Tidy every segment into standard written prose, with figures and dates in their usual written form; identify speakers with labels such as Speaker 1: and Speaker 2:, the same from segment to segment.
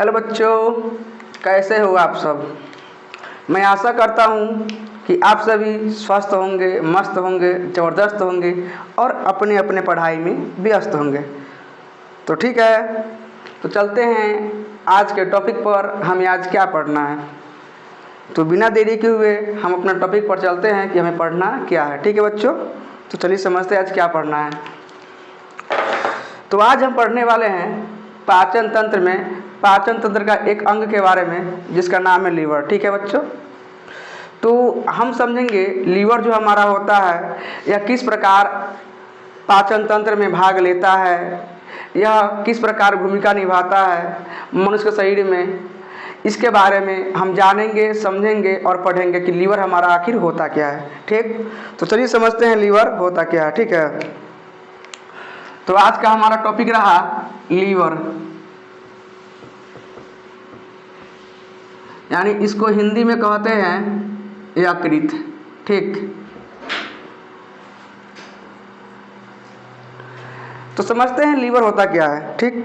Speaker 1: Hello बच्चों, कैसे हो आप सब। मैं आशा करता हूँ कि आप सभी स्वस्थ होंगे, मस्त होंगे, ज़बरदस्त होंगे और अपने अपने पढ़ाई में व्यस्त होंगे। तो ठीक है, तो चलते हैं आज के टॉपिक पर। हमें आज क्या पढ़ना है, तो बिना देरी के हुए हम अपना टॉपिक पर चलते हैं कि हमें पढ़ना क्या है। ठीक है बच्चों, तो चलिए समझते हैं आज क्या पढ़ना है। तो आज हम पढ़ने वाले हैं पाचन तंत्र में पाचन तंत्र का एक अंग के बारे में जिसका नाम है लीवर। ठीक है बच्चों, तो हम समझेंगे लीवर जो हमारा होता है यह किस प्रकार पाचन तंत्र में भाग लेता है, यह किस प्रकार भूमिका निभाता है मनुष्य के शरीर में। इसके बारे में हम जानेंगे, समझेंगे और पढ़ेंगे कि लीवर हमारा आखिर होता क्या है। ठीक, तो चलिए समझते हैं लीवर होता क्या है। ठीक है, तो आज का हमारा टॉपिक रहा लीवर, यानी इसको हिंदी में कहते हैं यकृत। ठीक, तो समझते हैं लीवर होता क्या है। ठीक,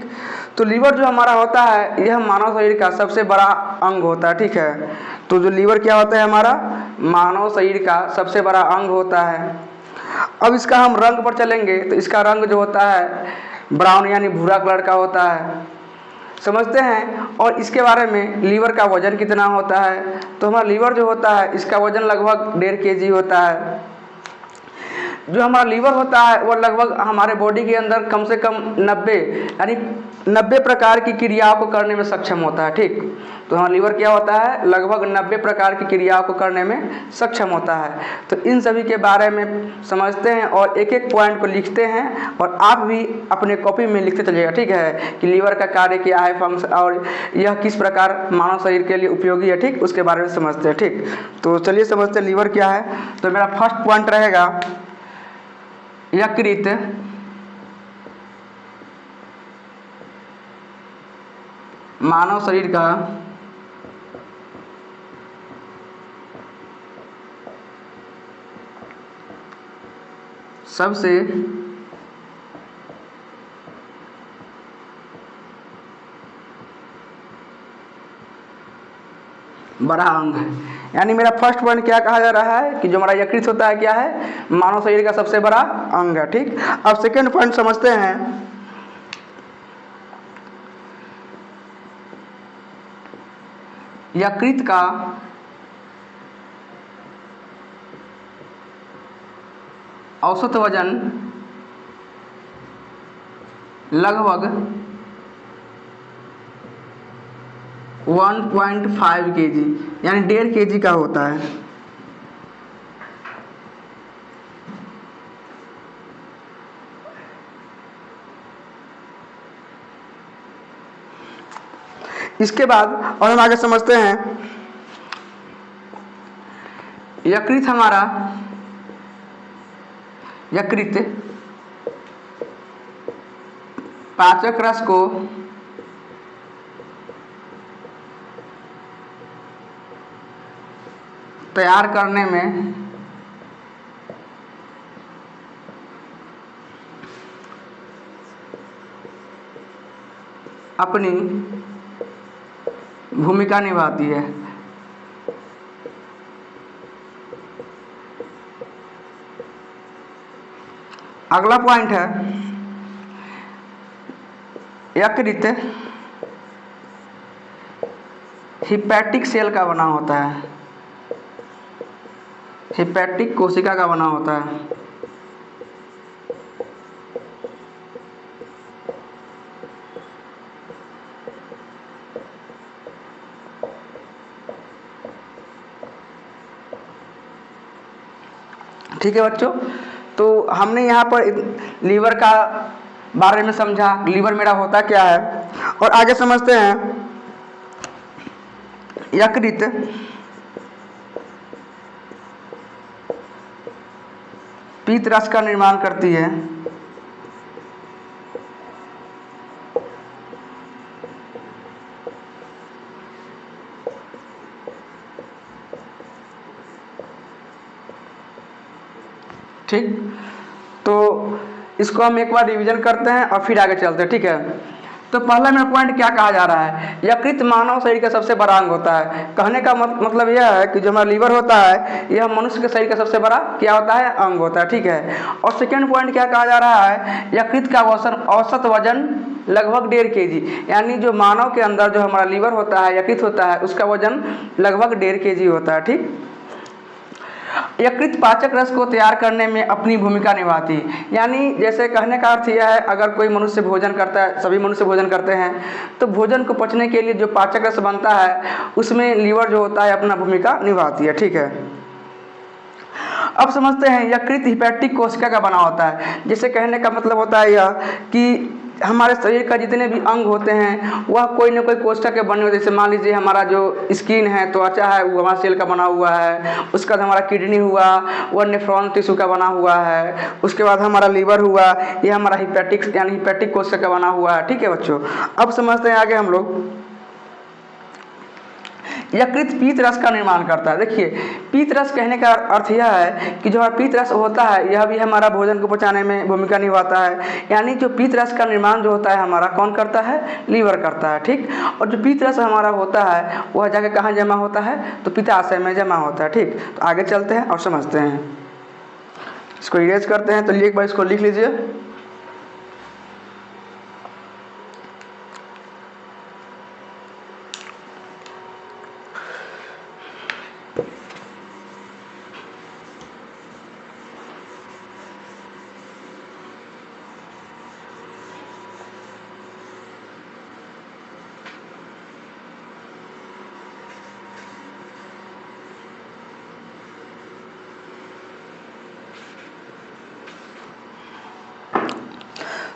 Speaker 1: तो लीवर जो हमारा होता है यह मानव शरीर का सबसे बड़ा अंग होता है। ठीक है, तो जो लीवर क्या होता है, हमारा मानव शरीर का सबसे बड़ा अंग होता है। अब इसका हम रंग पर चलेंगे तो इसका रंग जो होता है ब्राउन यानी भूरा कलर का होता है, समझते हैं। और इसके बारे में लीवर का वजन कितना होता है, तो हमारा लीवर जो होता है इसका वजन लगभग 1.5 kg होता है। जो हमारा लीवर होता है वो लगभग हमारे बॉडी के अंदर कम से कम 90 प्रकार की क्रियाओं को करने में सक्षम होता है। ठीक, तो हमारा लीवर क्या होता है, लगभग 90 प्रकार की क्रियाओं को करने में सक्षम होता है। तो इन सभी के बारे में समझते हैं और एक एक पॉइंट को लिखते हैं और आप भी अपने कॉपी में लिखते चलिएगा। ठीक है, कि लीवर का कार्य क्या है, फंक्शन, और यह किस प्रकार मानव शरीर के लिए उपयोगी है। ठीक, उसके बारे में समझते हैं। ठीक, तो चलिए समझते हैं लीवर क्या है। तो मेरा फर्स्ट पॉइंट रहेगा यकृत मानव शरीर का सबसे बड़ा अंग है। यानी मेरा फर्स्ट पॉइंट क्या कहा जा रहा है कि जो हमारा यकृत होता है क्या है, मानव शरीर का सबसे बड़ा अंग है। ठीक, अब सेकेंड पॉइंट समझते हैं। यकृत का औसत वजन लगभग 1.5 kg यानी 1.5 kg का होता है। इसके बाद और हम आगे समझते हैं यकृत पाचक रस को तैयार करने में अपनी भूमिका निभाती है। अगला पॉइंट है यकृत हिपैटिक सेल का बना होता है, हिपैटिक कोशिका का बना होता है। ठीक है बच्चों, तो हमने यहाँ पर लीवर का बारे में समझा, लीवर मेरा होता क्या है। और आगे समझते हैं यकृत पीत रस का निर्माण करती है। ठीक, तो इसको हम एक बार रिवीजन करते हैं और फिर आगे चलते हैं। ठीक है, तो पहला मेरा पॉइंट क्या कहा जा रहा है, यकृत मानव शरीर का सबसे बड़ा अंग होता है। कहने का मतलब यह है कि जो हमारा लीवर होता है यह मनुष्य के शरीर का सबसे बड़ा क्या होता है, अंग होता है, ठीक है। और सेकेंड पॉइंट क्या कहा जा रहा है, यकृत का औसत वजन लगभग 1.5 kg, यानी जो मानव के अंदर जो हमारा लीवर होता है, यकृत होता है, उसका वजन लगभग 1.5 kg होता है, ठीक। यकृत पाचक रस को तैयार करने में अपनी भूमिका निभाती है, यानी जैसे कहने का अर्थ यह है, अगर कोई मनुष्य भोजन करता है, सभी मनुष्य भोजन करते हैं, तो भोजन को पचने के लिए जो पाचक रस बनता है उसमें लीवर जो होता है अपना भूमिका निभाती है, ठीक है। अब समझते हैं यकृत हिपैटिक कोशिका का बना होता है। जैसे कहने का मतलब होता है यह कि हमारे शरीर का जितने भी अंग होते हैं वह कोई ना कोई कोशिका के बने होते हैं। जैसे मान लीजिए हमारा जो स्किन है, त्वचा है, वो हमारा सेल का बना हुआ है। उसके बाद हमारा किडनी हुआ, वह नेफ्रॉन टिश्यू का बना हुआ है। उसके बाद हमारा लीवर हुआ, यह हमारा हिपैटिक यानी हिपैटिक कोशिका का बना हुआ है, ठीक है बच्चों। अब समझते हैं आगे हम लोग, यकृत पीत रस का निर्माण करता है। देखिए, पीत रस कहने का अर्थ यह है कि जो हमारा पीत रस होता है यह भी हमारा भोजन को पचाने में भूमिका निभाता है। यानी जो पीत रस का निर्माण जो होता है हमारा कौन करता है, लीवर करता है, ठीक। और जो पीत रस हमारा होता है वह जाके कहाँ जमा होता है, तो पित्ताशय में जमा होता है, ठीक। तो आगे चलते हैं और समझते हैं, इसको इरेज करते हैं। तो एक बार इसको लिख लीजिए।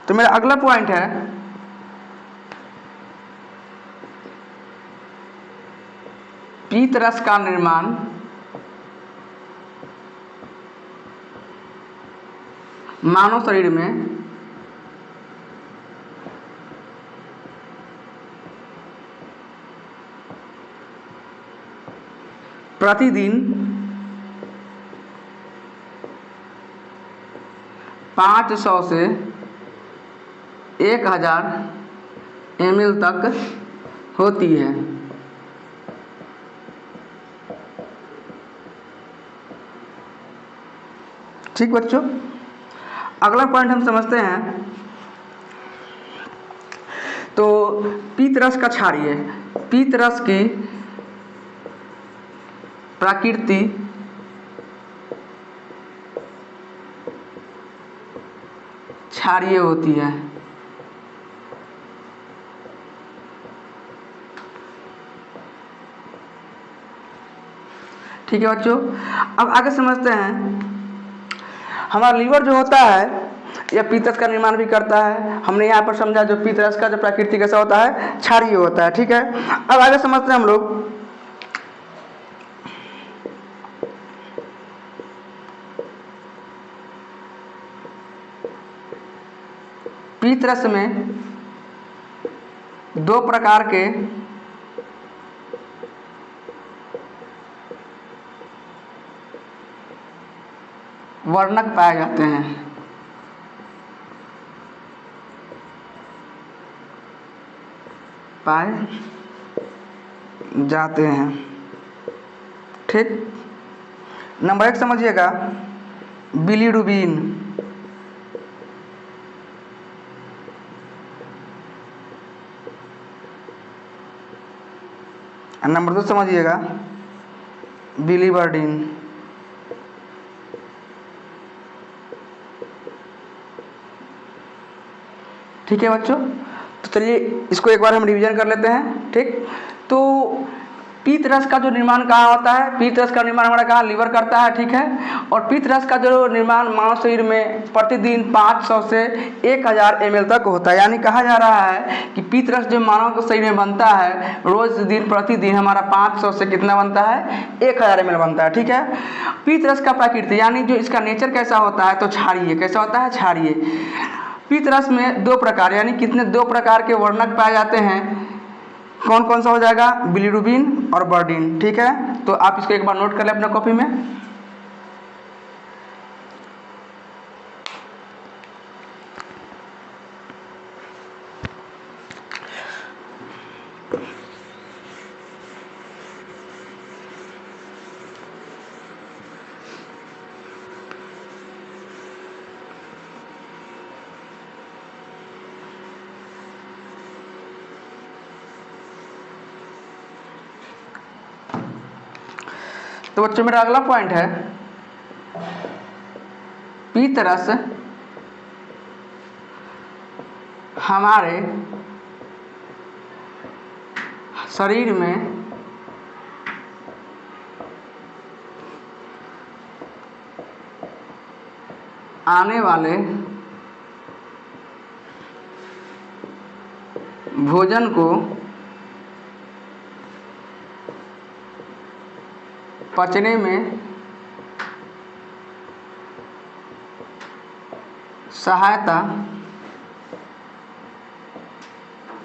Speaker 1: तो मेरा अगला पॉइंट है पीत रस का निर्माण मानव शरीर में प्रतिदिन 500 से 1000 ml तक होती है। ठीक बच्चों, अगला पॉइंट हम समझते हैं। तो पीत रस का क्षारीय, पीत रस की प्रकृति क्षारीय होती है। ठीक है बच्चों, अब आगे समझते हैं। हमारा लीवर जो होता है यह पीत रस का निर्माण भी करता है। हमने यहाँ पर समझा जो पीत रस का जो प्रकृति कैसा होता है, क्षारीय होता है, ठीक है। अब आगे समझते हैं हम लोग, पीत रस में 2 प्रकार के वर्णक पाए जाते हैं। पाए जाते हैं, ठीक। नंबर 1 समझिएगा, बिलीरुबिन। नंबर 2 समझिएगा, बिलीवर्डिन। ठीक है बच्चों, तो चलिए इसको एक बार हम रिवीजन कर लेते हैं, ठीक। तो पीत रस का जो निर्माण कहाँ होता है, पीत रस का निर्माण हमारा कहाँ, लीवर करता है, ठीक है। और पीत रस का जो निर्माण मानव शरीर में प्रतिदिन 500 से 1000 ml तक होता है। यानी कहा जा रहा है कि पीत रस जो मानव के शरीर में बनता है रोज दिन प्रतिदिन हमारा 500 से कितना बनता है, 1000 ml बनता है, ठीक है। पीत रस का प्रकृति यानी जो इसका नेचर कैसा होता है, तो क्षारीय। कैसा होता है, क्षारीय। पीत रस में 2 प्रकार यानी कितने 2 प्रकार के वर्णक पाए जाते हैं। कौन कौन सा हो जाएगा, बिलीरुबिन और बर्डिन, ठीक है। तो आप इसको एक बार नोट कर लें अपने कॉपी में। तो बच्चों मेरा अगला पॉइंट है, पीत रस हमारे शरीर में आने वाले भोजन को पचने में सहायता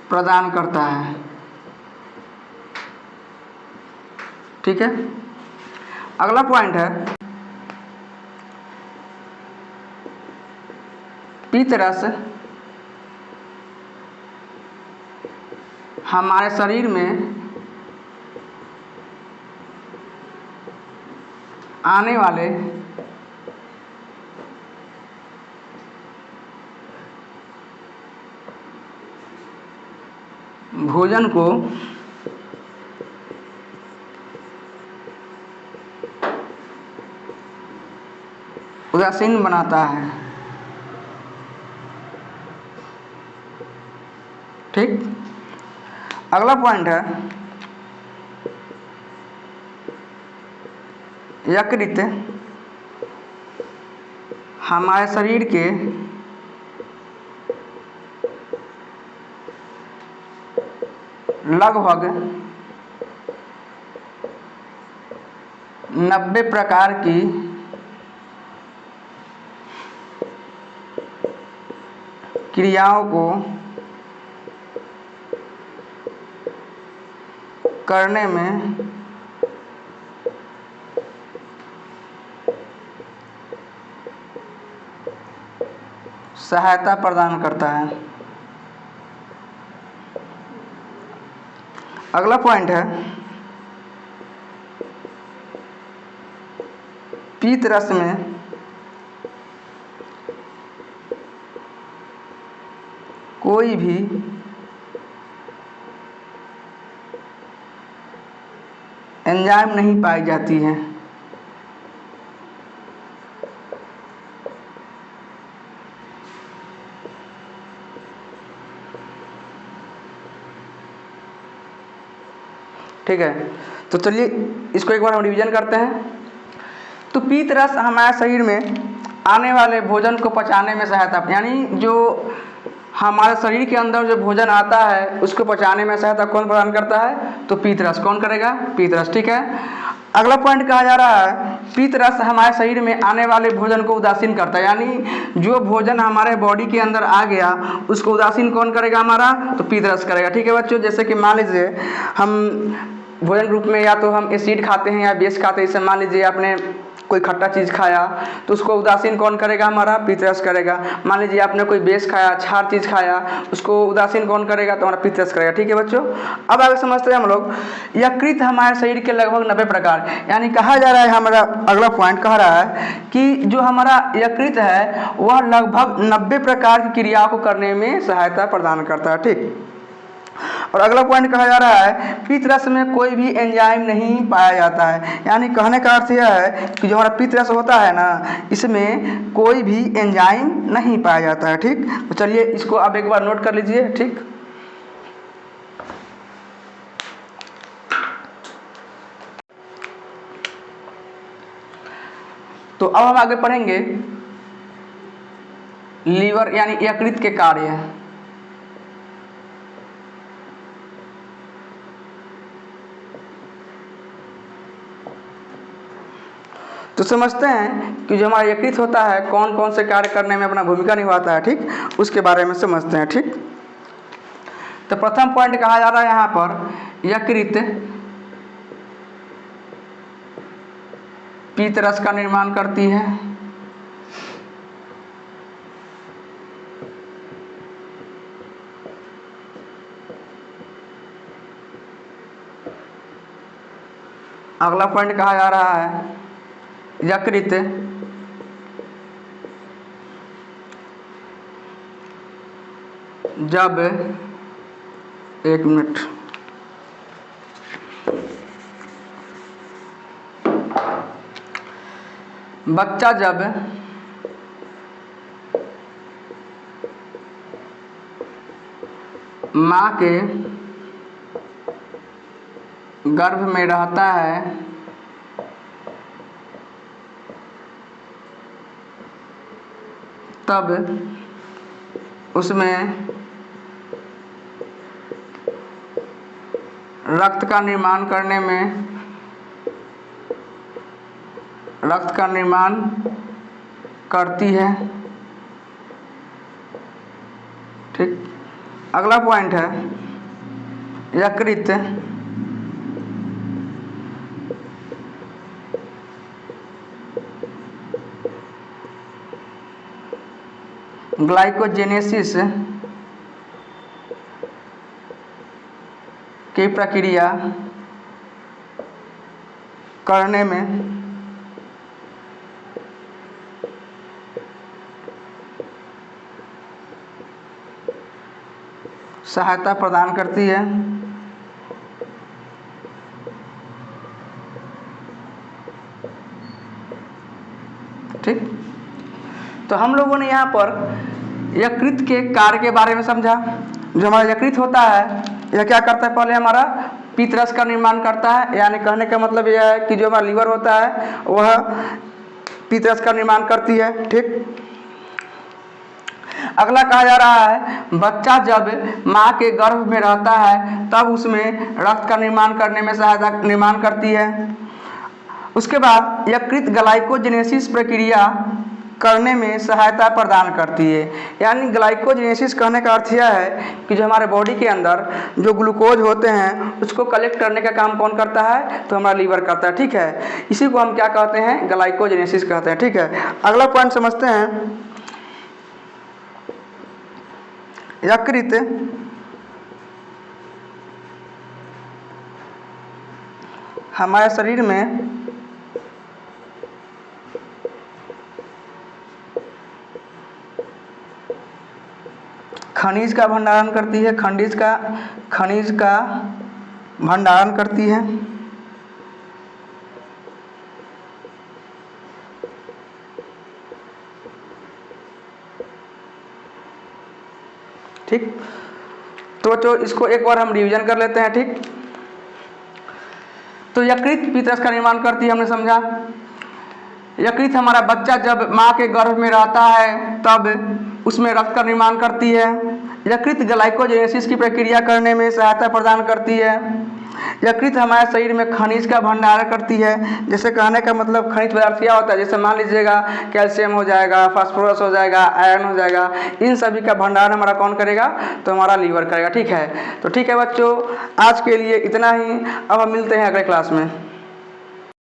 Speaker 1: प्रदान करता है। ठीक है, अगला पॉइंट है, पीत रस हमारे शरीर में आने वाले भोजन को उदासीन बनाता है। ठीक, अगला पॉइंट है, यकृत हमारे शरीर के लगभग 90 प्रकार की क्रियाओं को करने में सहायता प्रदान करता है। अगला पॉइंट है, पीत रस में कोई भी एंजाइम नहीं पाई जाती है। ठीक है, तो चलिए इसको एक बार हम रिवीजन करते हैं। तो पीत रस हमारे शरीर में आने वाले भोजन को पचाने में सहायता, यानी जो हमारे शरीर के अंदर जो भोजन आता है उसको पचाने में सहायता कौन प्रदान करता है? तो पीत रस। कौन करेगा? पीत रस। ठीक है, अगला पॉइंट कहा जा रहा है, पीत रस हमारे शरीर में आने वाले भोजन को उदासीन करता है, यानी जो भोजन हमारे बॉडी के अंदर आ गया उसको उदासीन कौन करेगा? हमारा तो पीत रस करेगा। ठीक है बच्चों, जैसे कि मान लीजिए हम भोजन रूप में या तो हम एसिड खाते हैं या बेस खाते हैं। जैसे मान लीजिए आपने कोई खट्टा चीज़ खाया तो उसको उदासीन कौन करेगा? हमारा पीत रस करेगा। मान लीजिए आपने कोई बेस खाया, छार चीज़ खाया, उसको उदासीन कौन करेगा? तो हमारा पीत रस करेगा। ठीक है बच्चों, अब आगे समझते हैं हम लोग, यकृत हमारे शरीर के लगभग 90 प्रकार, यानी कहा जा रहा है, हमारा अगला पॉइंट कह रहा है कि जो हमारा यकृत है वह लगभग 90 प्रकार की क्रियाओं को करने में सहायता प्रदान करता है। ठीक, और अगला पॉइंट कहा जा रहा है, पीत रस में कोई भी एंजाइम नहीं पाया जाता है, यानी कहने का अर्थ यह है कि जो हमारा पीत रस होता है ना, इसमें कोई भी एंजाइम नहीं पाया जाता है। ठीक, तो चलिए इसको आप एक बार नोट कर लीजिए। ठीक, तो अब हम आगे पढ़ेंगे लीवर यानी यकृत के कार्य। तो समझते हैं कि जो हमारा यकृत होता है कौन कौन से कार्य करने में अपना भूमिका निभाता है। ठीक, उसके बारे में समझते हैं। ठीक, तो प्रथम पॉइंट कहा जा रहा है यहाँ पर, यकृत पीत रस का निर्माण करती है। अगला पॉइंट कहा जा रहा है, यकृत जब, एक मिनट, बच्चा जब माँ के गर्भ में रहता है तब उसमें रक्त का निर्माण करती है। ठीक, अगला पॉइंट है यकृत ग्लाइकोजेनेसिस की प्रक्रिया करने में सहायता प्रदान करती है। ठीक, तो हम लोगों ने यहाँ पर यकृत के कार्य के बारे में समझा। जो हमारा यकृत होता है यह क्या करता है, पहले हमारा पित्त रस का निर्माण करता है, यानी कहने का मतलब यह है कि जो हमारा लीवर होता है वह पित्त रस का निर्माण करती है। ठीक, अगला कहा जा रहा है बच्चा जब माँ के गर्भ में रहता है तब उसमें रक्त का निर्माण करने में सहायता निर्माण करती है। उसके बाद यकृत ग्लाइकोजेनेसिस प्रक्रिया करने में सहायता प्रदान करती है। यानी ग्लाइकोजेनेसिस कहने का अर्थ यह है कि जो हमारे बॉडी के अंदर जो ग्लूकोज होते हैं उसको कलेक्ट करने का काम कौन करता है, तो हमारा लीवर करता है। ठीक है, इसी को हम क्या कहते हैं, ग्लाइकोजेनेसिस कहते हैं। ठीक है, अगला पॉइंट समझते हैं। यकृत हमारे शरीर में खनिज का भंडारण करती है, खनिज का भंडारण करती है। ठीक, तो इसको एक बार हम रिवीजन कर लेते हैं। ठीक, तो यकृत पित्त रस का निर्माण करती है, हमने समझा। यकृत हमारा बच्चा जब माँ के गर्भ में रहता है तब उसमें रक्त का निर्माण करती है। यकृत ग्लाइकोजेनेसिस की प्रक्रिया करने में सहायता प्रदान करती है। यकृत हमारे शरीर में खनिज का भंडारण करती है। जैसे कहने का मतलब खनिज पदार्थ क्या होता है, जैसे मान लीजिएगा कैल्शियम हो जाएगा, फास्फोरस हो जाएगा, आयरन हो जाएगा, इन सभी का भंडारण हमारा कौन करेगा, तो हमारा लीवर करेगा। ठीक है, तो ठीक है बच्चों, आज के लिए इतना ही। अब हम मिलते हैं अगले क्लास में।